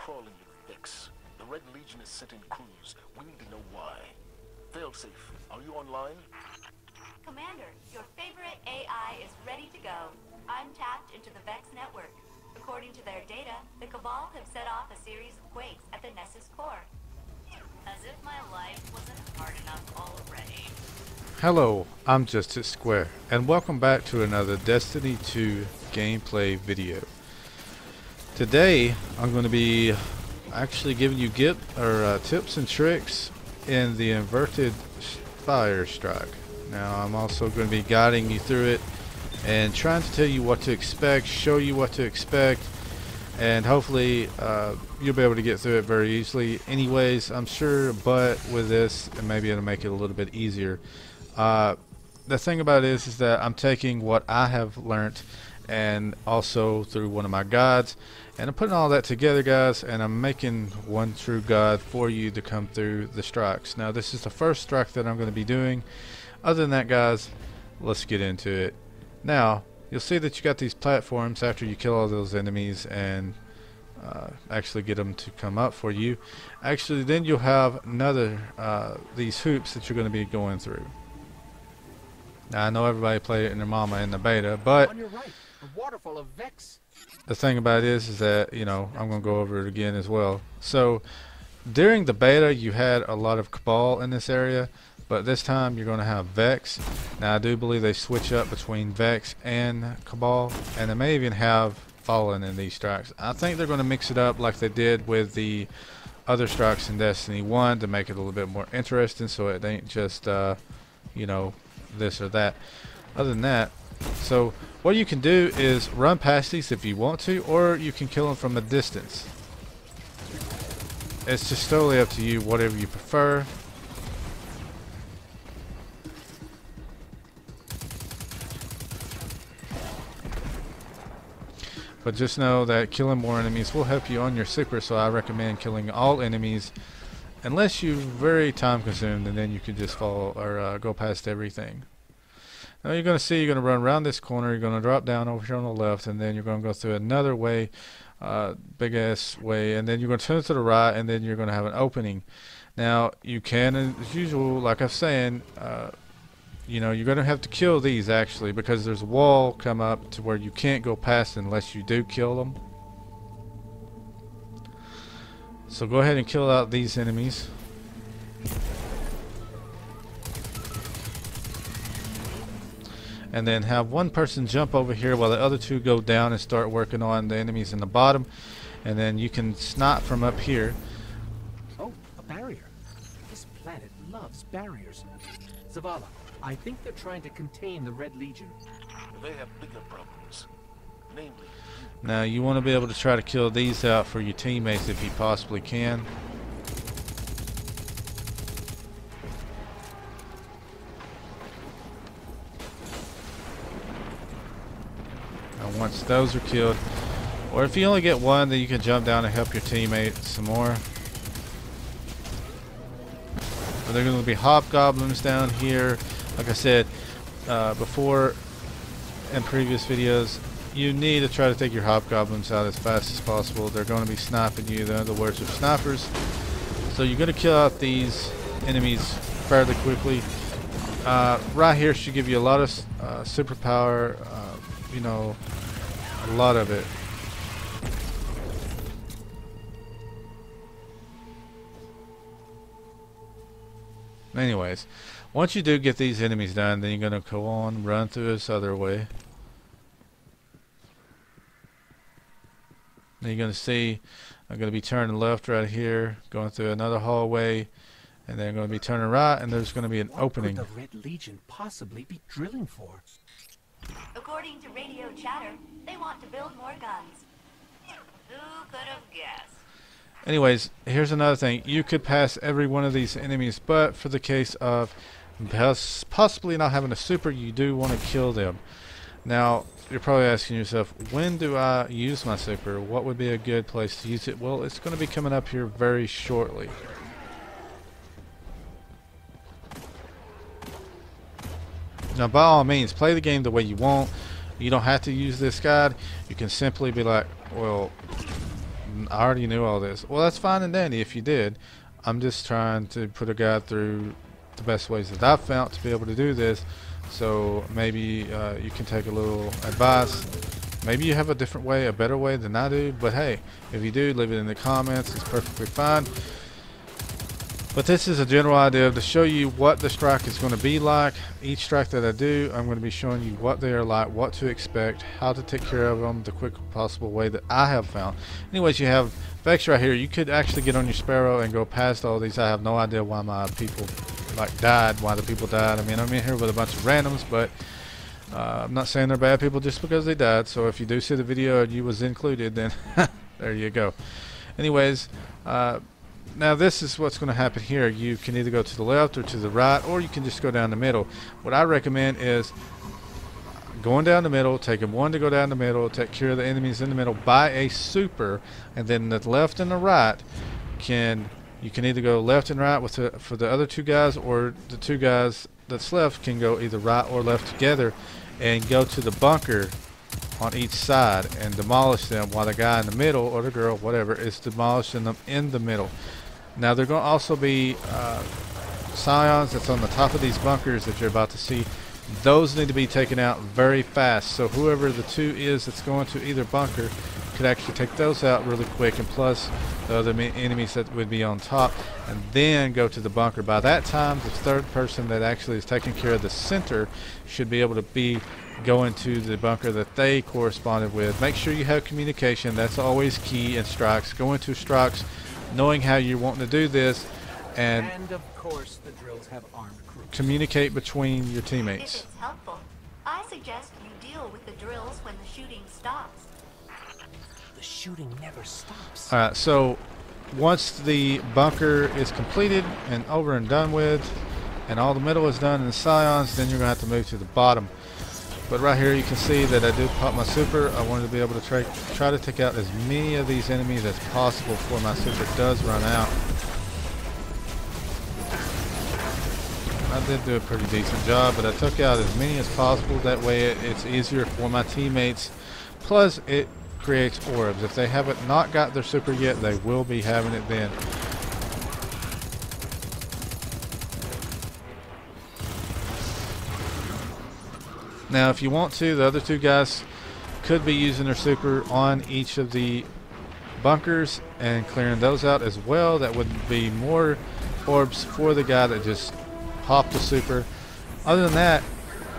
crawling with Vex. The Red Legion is sent in crews. We need to know why. Failsafe, are you online? Commander, your favorite AI is ready to go. I'm tapped into the Vex network. According to their data, the Cabal have set off a series of quakes at the Nessus core. As if my life wasn't hard enough already. Hello, I'm JustHitSquare, and welcome back to another Destiny 2 gameplay video. Today, I'm going to be actually giving you tips and tricks in the inverted Spire strike. Now, I'm also going to be guiding you through it and trying to tell you what to expect, show you what to expect, and hopefully you'll be able to get through it very easily anyways, I'm sure, but with this, maybe it'll make it a little bit easier. The thing about it is that I'm taking what I have learned and also through one of my guides, and I'm putting all that together, guys, and I'm making one true guide for you to come through the strikes. Now, this is the first strike that I'm going to be doing. Other than that, guys, let's get into it. Now, you'll see that you got these platforms after you kill all those enemies and actually get them to come up for you. Actually, then you'll have another these hoops that you're going to be going through. Now, I know everybody played it in their mama in the beta, but on your right, a waterfall of Vex. The thing about it is that, you know, I'm going to go over it again as well. So, during the beta, you had a lot of Cabal in this area, but this time you're going to have Vex. Now, I do believe they switch up between Vex and Cabal, and they may even have Fallen in these strikes. I think they're going to mix it up like they did with the other strikes in Destiny 1 to make it a little bit more interesting, so it ain't just, you know, this or that. Other than that, so what you can do is run past these if you want to, or you can kill them from a distance. It's just totally up to you, whatever you prefer. But just know that killing more enemies will help you on your super, so I recommend killing all enemies unless you're very time consumed, and then you can just follow or go past everything. Now you're going to see, you're going to run around this corner, you're going to drop down over here on the left, and then you're going to go through another way, big ass way, and then you're going to turn to the right, and then you're going to have an opening. Now you can, as usual, like I'm saying, you know, you're going to have to kill these actually, because there's a wall come up to where you can't go past unless you do kill them. So go ahead and kill out these enemies. And then have one person jump over here while the other two go down and start working on the enemies in the bottom. And then you can snipe from up here. Oh, a barrier. This planet loves barriers. Zavala, I think they're trying to contain the Red Legion. They have bigger problems. Namely, Now you want to be able to try to kill these out for your teammates if you possibly can. Now once those are killed, or if you only get one, then you can jump down and help your teammate some more. But there are going to be hobgoblins down here. Like I said before in previous videos, you need to try to take your hobgoblins out as fast as possible. They're going to be sniping you. They're the worst of snipers. So you're going to kill out these enemies fairly quickly. Right here should give you a lot of superpower, you know, a lot of it. Anyways, once you do get these enemies done, then you're going to go on, run through this other way. Then you're going to see, I'm going to be turning left right here, going through another hallway, and then I'm going to be turning right, and there's going to be an opening. What could the Red Legion possibly be drilling for? According to radio chatter, they want to build more guns. Who could have guessed? Anyways, here's another thing. You could pass every one of these enemies, but for the case of possibly not having a super, you do want to kill them. Now, you're probably asking yourself, when do I use my super? What would be a good place to use it? Well, it's going to be coming up here very shortly. Now, by all means, play the game the way you want. You don't have to use this guide. You can simply be like, well, I already knew all this. Well, that's fine and dandy if you did. I'm just trying to put a guide through the best ways that I've found to be able to do this. So maybe you can take a little advice. Maybe you have a different way, a better way than I do. But hey, if you do, leave it in the comments. It's perfectly fine. But this is a general idea to show you what the strike is going to be like. Each strike that I do, I'm going to be showing you what they are like, what to expect, how to take care of them the quickest possible way that I have found. Anyways, you have Vex right here. You could actually get on your Sparrow and go past all these. I have no idea why my people died, why the people died. I mean, I'm in here with a bunch of randoms, but I'm not saying they're bad people just because they died. So if you do see the video and you was included, then there you go. Anyways, now this is what's going to happen here. You can either go to the left or to the right, or you can just go down the middle. What I recommend is going down the middle, taking one to go down the middle, take care of the enemies in the middle, buy a super, and then the left and the right you can either go left and right with for the other two guys, or the two guys that's left can go either right or left together and go to the bunker on each side and demolish them, while the guy in the middle, or the girl, whatever, is demolishing them in the middle. Now there are going to also be scions that's on the top of these bunkers that you're about to see. Those need to be taken out very fast. So whoever the two is that's going to either bunker could actually take those out really quick, and plus the other enemies that would be on top, and then go to the bunker. By that time, the third person that actually is taking care of the center should be able to be going to the bunker that they corresponded with. Make sure you have communication. That's always key in strikes. Go into strikes knowing how you're wanting to do this, and of course the drills have armed crews. Communicate between your If teammates. it's helpful, I suggest you deal with the drills when the shooting stops. The shooting never stops. Alright, so once the bunker is completed and over and done with, and all the middle is done in the scions, then you're going to have to move to the bottom. But right here you can see that I did pop my super. I wanted to be able to try to take out as many of these enemies as possible before my super does run out. I did do a pretty decent job, but I took out as many as possible. That way it's easier for my teammates. Plus it creates orbs. If they haven't not got their super yet, they will be having it then. Now if you want to, the other two guys could be using their super on each of the bunkers and clearing those out as well. That would be more orbs for the guy that just popped the super. Other than that,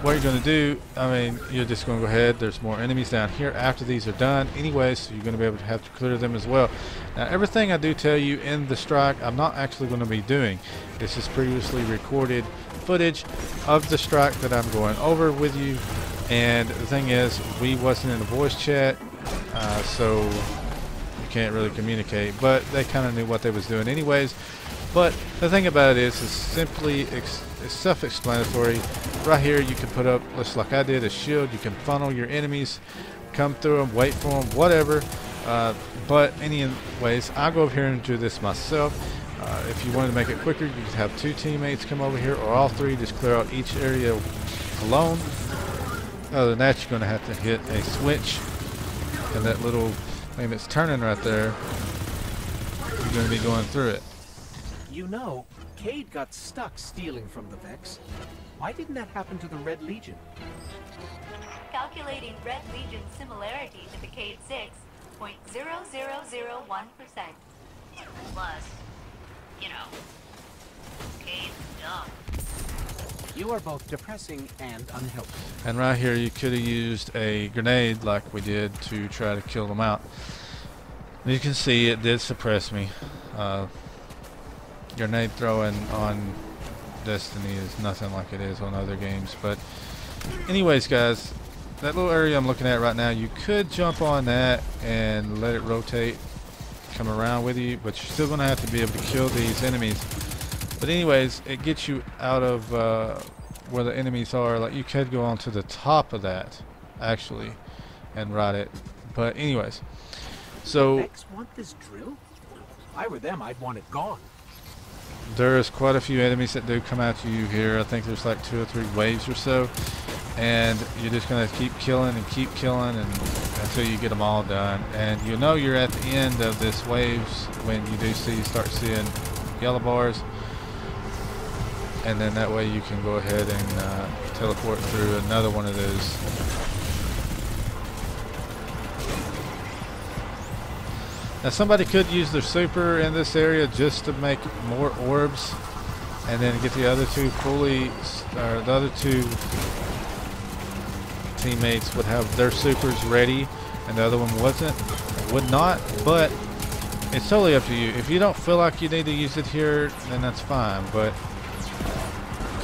what you're going to do, I mean, you're just going to go ahead. There's more enemies down here after these are done anyway, so you're going to be able to have to clear them as well. Now everything I do tell you in the strike, I'm not actually going to be doing. This is previously recorded footage of the strike that I'm going over with you, and the thing is, we wasn't in a voice chat, so you can't really communicate, but they kind of knew what they was doing anyways. But the thing about it is simply it's self-explanatory. Right here you can put up, just like I did, a shield. You can funnel your enemies, come through them, wait for them, whatever. But anyways, I'll go over here and do this myself. If you wanted to make it quicker, you could have two teammates come over here, or all three, just clear out each area alone. Other than that, you're going to have to hit a switch, and that little thing that's turning right there, you're going to be going through it. You know, Cade got stuck stealing from the Vex. Why didn't that happen to the Red Legion? Calculating Red Legion's similarity to the Cade 6, 0.0001%. Plus, you know, Cade's dumb. You are both depressing and unhelpful. And right here you could have used a grenade like we did to try to kill them out. You can see it did suppress me. Grenade throwing on Destiny is nothing like it is on other games. But anyways guys, that little area I'm looking at right now, you could jump on that and let it rotate, come around with you, but you're still going to have to be able to kill these enemies. But anyways, it gets you out of where the enemies are. Like, you could go onto the top of that actually and ride it. But anyways, so The Vex want this drill? If I were them, I'd want it gone. there's quite a few enemies that do come out to you here. I think there's like 2 or 3 waves or so. and you're just gonna keep killing and until you get them all done. And you know you're at the end of this waves when you do start seeing yellow bars, and then that way you can go ahead and teleport through another one of those. Now somebody could use their super in this area just to make more orbs, and then get the other two the other two teammates would have their supers ready and the other one would not, but it's totally up to you. If you don't feel like you need to use it here, then that's fine, but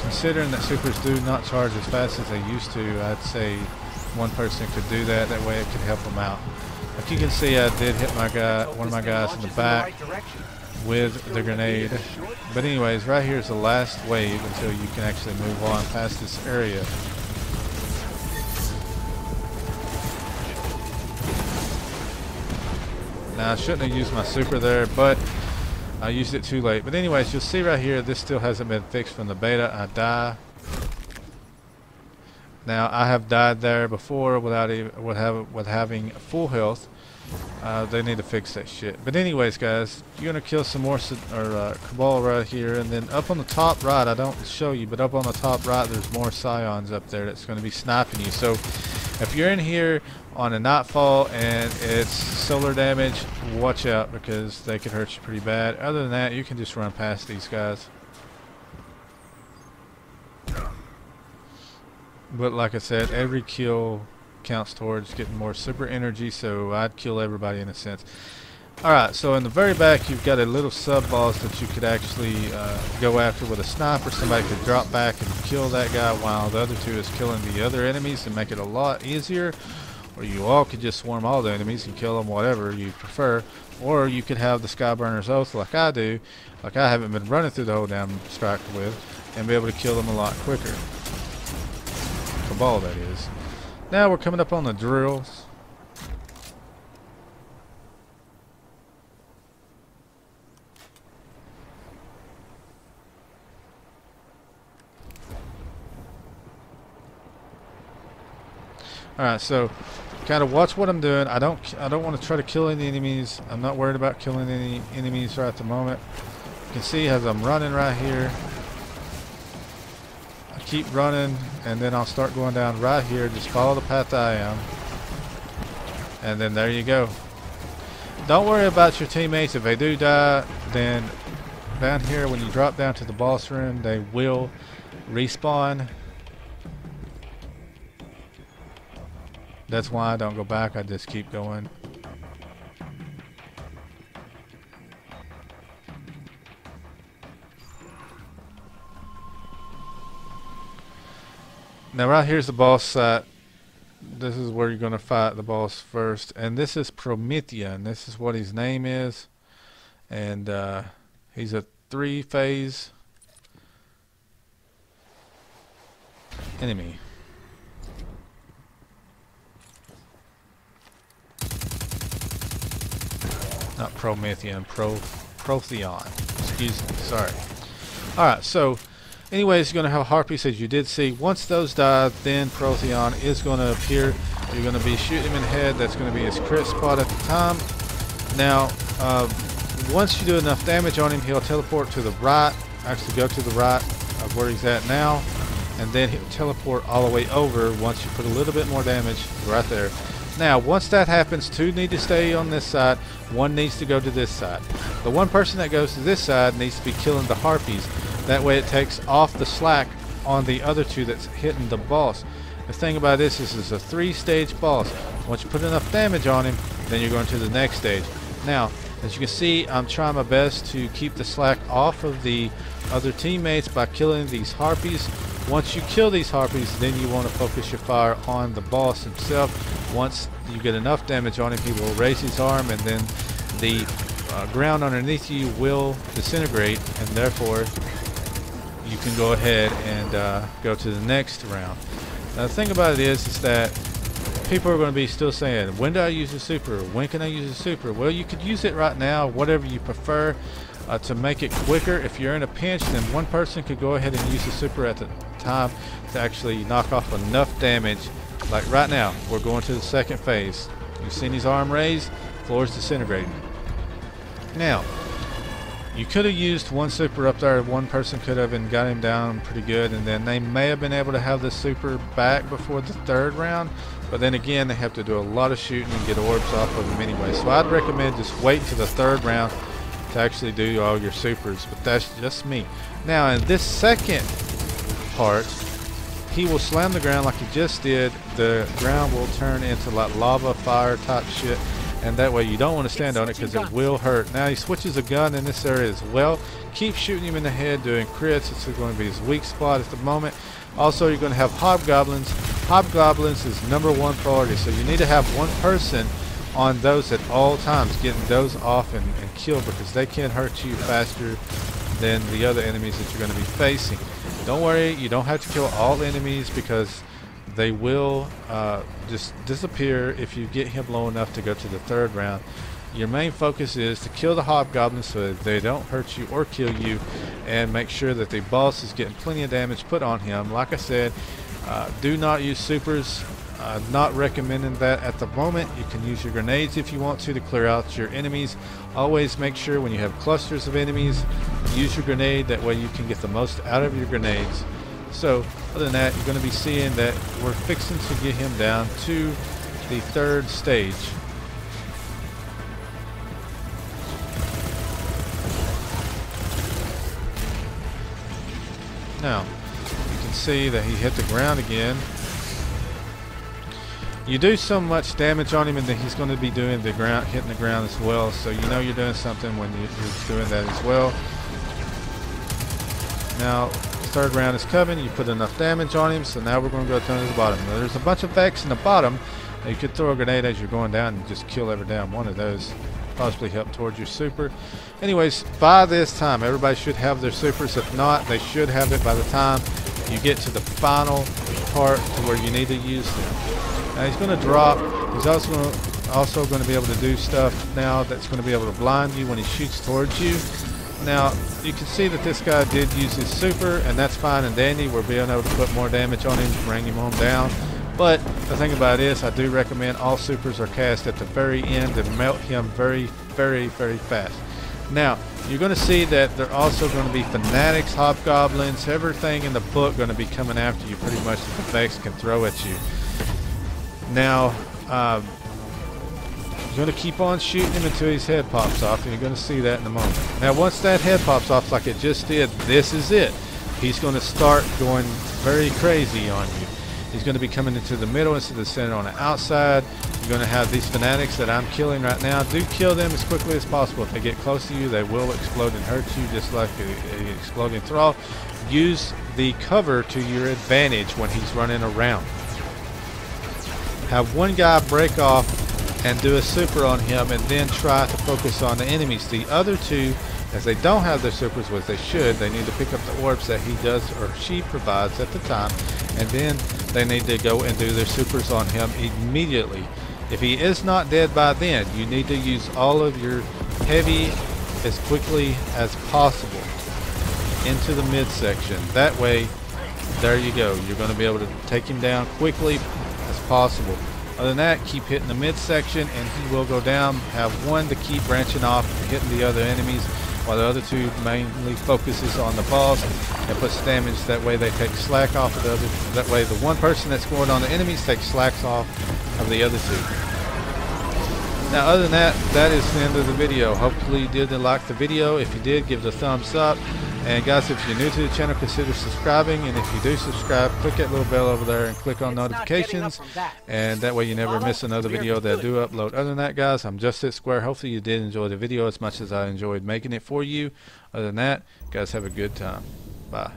considering that supers do not charge as fast as they used to, I'd say one person could do that. That way it could help them out. Like you can see, I did hit one of my guys in the back with the grenade. But anyways, right here is the last wave until you can actually move on past this area. Now I shouldn't have used my super there, but I used it too late. But anyways, you'll see right here, this still hasn't been fixed from the beta. I die. Now I have died there before without with having full health. They need to fix that shit. But anyways, guys, you're gonna kill some more Cabal right here, and then up on the top right, I don't show you, but up on the top right, there's more Scions up there that's gonna be sniping you. So if you're in here on a nightfall and it's solar damage, watch out because they could hurt you pretty bad. Other than that, you can just run past these guys. But like I said, every kill counts towards getting more super energy, so I'd kill everybody in a sense. Alright, so in the very back you've got a little sub boss that you could actually go after with a sniper. Somebody could drop back and kill that guy while the other two is killing the other enemies and make it a lot easier. Or you all could just swarm all the enemies and kill them, whatever you prefer. Or you could have the Skyburner's Oath like I do, like I haven't been running through the whole damn strike with, and be able to kill them a lot quicker. Cabal, that is. Now we're coming up on the drills. Alright, so kind of watch what I'm doing. I don't want to try to kill any enemies. I'm not worried about killing any enemies right at the moment. You can see as I'm running right here, I keep running and then I'll start going down right here. Just follow the path that I am, and then there you go. Don't worry about your teammates. If they do die, then down here when you drop down to the boss room, they will respawn. That's why I don't go back, I just keep going. Now right here's the boss site. This is where you're going to fight the boss first. And this is Promethea, and this is what his name is. And he's a 3-phase enemy. Not Promethea, Protheon. Excuse me, sorry. Alright, so anyways, you're going to have Harpies, as you did see. Once those die, then Protheon is going to appear. You're going to be shooting him in the head. That's going to be his crit spot at the time. Now, once you do enough damage on him, he'll teleport to the right. Actually, go to the right of where he's at now. And then he'll teleport all the way over once you put a little bit more damage right there. Now, once that happens, 2 need to stay on this side. 1 needs to go to this side. The one person that goes to this side needs to be killing the Harpies. That way it takes off the slack on the other 2 that's hitting the boss. The thing about this is it's a 3-stage boss. Once you put enough damage on him, then you're going to the next stage. Now, as you can see, I'm trying my best to keep the slack off of the other teammates by killing these Harpies. Once you kill these Harpies, then you want to focus your fire on the boss himself. Once you get enough damage on him, he will raise his arm, and then the ground underneath you will disintegrate, and therefore you can go ahead and go to the next round. Now the thing about it is that people are going to be still saying, when do I use a super? When can I use a super? Well, you could use it right now, whatever you prefer. To make it quicker, if you're in a pinch, then one person could go ahead and use the super at the time to actually knock off enough damage. Like right now, we're going to the second phase. You've seen his arm raised, floor is disintegrating. Now, you could have used one super up there, one person could have and got him down pretty good, and then they may have been able to have the super back before the third round, but then again they have to do a lot of shooting and get orbs off of them anyway. So I'd recommend just wait to the third round to actually do all your supers, but that's just me. Now in this second part, he will slam the ground like he just did. The ground will turn into like lava fire type shit, and that way you don't want to stand on it because it will hurt. Now he switches a gun in this area as well. Keep shooting him in the head, doing crits. It's going to be his weak spot at the moment. Also, you're going to have hobgoblins. Hobgoblins is #1 priority, so you need to have one person on those at all times, getting those off and killed, because they can hurt you faster than the other enemies that you're going to be facing. Don't worry, you don't have to kill all enemies because they will just disappear if you get him low enough to go to the third round. Your main focus is to kill the hobgoblins so that they don't hurt you or kill you, and make sure that the boss is getting plenty of damage put on him. Like I said, do not use supers. Not recommending that at the moment. You can use your grenades if you want to clear out your enemies. Always make sure when you have clusters of enemies, use your grenade. That way you can get the most out of your grenades. So other than that, you're going to be seeing that we're fixing to get him down to the third stage. Now you can see that he hit the ground again. You do so much damage on him, and then he's going to be doing the ground, hitting the ground as well. So you know you're doing something when you're doing that as well. Now, the third round is coming. You put enough damage on him, so now we're going to go down to the bottom. Now, there's a bunch of Vex in the bottom. Now, you could throw a grenade as you're going down and just kill every damn one of those. Possibly help towards your super. Anyways, by this time, everybody should have their supers. If not, they should have it by the time you get to the final part to where you need to use them. Now he's going to drop. He's also going to be able to do stuff now that's going to be able to blind you when he shoots towards you. Now you can see that this guy did use his super, and that's fine and dandy. We're being able to put more damage on him, bring him on down. But the thing about it is, I do recommend all supers are cast at the very end and melt him very, very, very fast. Now you're going to see that they're also going to be fanatics, hobgoblins, everything in the book going to be coming after you pretty much that the Vex can throw at you. Now, you're going to keep on shooting him until his head pops off, and you're going to see that in a moment. Now, once that head pops off like it just did, this is it. He's going to start going very crazy on you. He's going to be coming into the middle instead of center on the outside. You're going to have these fanatics that I'm killing right now. Do kill them as quickly as possible. If they get close to you, they will explode and hurt you just like an exploding thrall. Use the cover to your advantage when he's running around. Have one guy break off and do a super on him, and then try to focus on the enemies. The other two, as they don't have their supers, which they should, they need to pick up the orbs that he does or she provides at the time, and then they need to go and do their supers on him immediately. If he is not dead by then, you need to use all of your heavy as quickly as possible into the midsection. That way, there you go. You're going to be able to take him down quickly as possible. Other than that, keep hitting the midsection and he will go down. Have one to keep branching off and hitting the other enemies, while the other two mainly focuses on the boss and puts damage. That way they take slack off of the other. That way the one person that's going on the enemies takes slacks off of the other two. Now other than that, that is the end of the video. Hopefully you did like the video. If you did, give it a thumbs up. And guys, if you're new to the channel, consider subscribing. And if you do subscribe, click that little bell over there and click on notifications. And that way you never miss another video that I do upload. Other than that, guys, I'm JustHitSquare. Hopefully you did enjoy the video as much as I enjoyed making it for you. Other than that, guys, have a good time. Bye.